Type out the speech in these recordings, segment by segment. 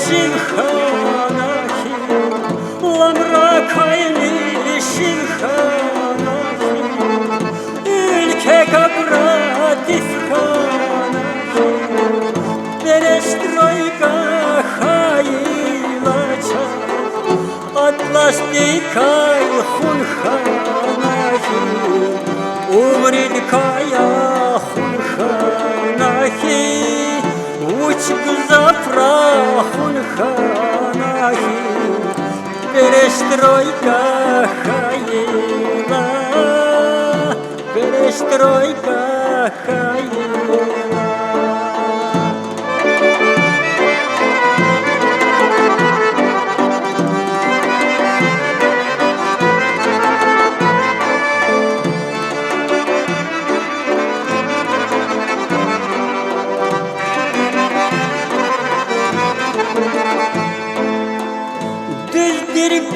Шимханахи, Ламракайни Шимханахи, Ülke Kabradifkanахи, Перестройка Хайлача, Атлас Дикай Хунханахи, Умрит Кая Хунханахи, Учик Хунханахи, перестройка Хаила, перестройка Хаила.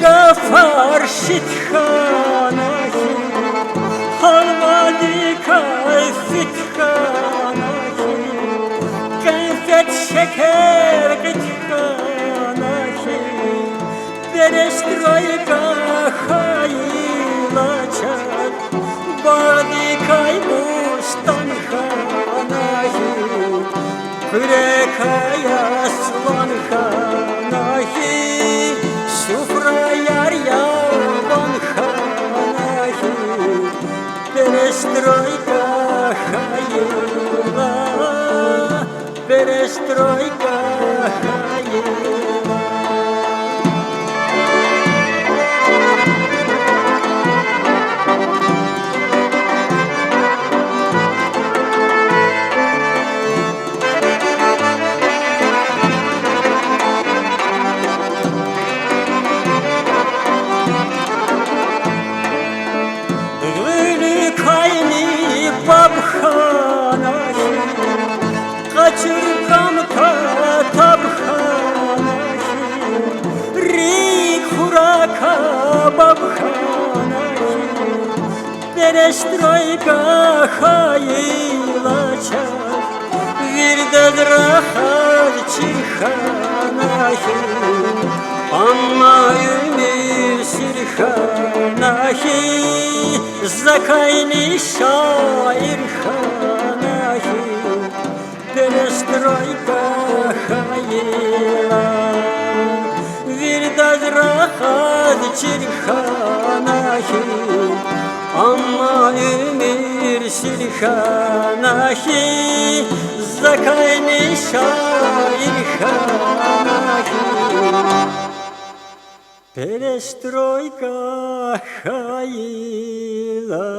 Gafar şitxanahi, halvadi kayfitxanahi, Konfet şeker gitxanahi, Perestroyka haylaçar, Badi kaybustanxanahi, Kürekaya svanxanahi, Перестройка Хаила, перестройка Хаила. Бабханахи, Качуркам Катабханахи, Рикхурака Бабханахи, Перестройка Хаилача, Вирдадрахад Чиханахи, Амма Юмир Сирханахи, Закайни шаир ханахи, Перестройка Хаила, Вирдадрахад Чиханахи, Амма Юмир Сирханахи, Закайни шаир ханахи, Перестройка Хаила.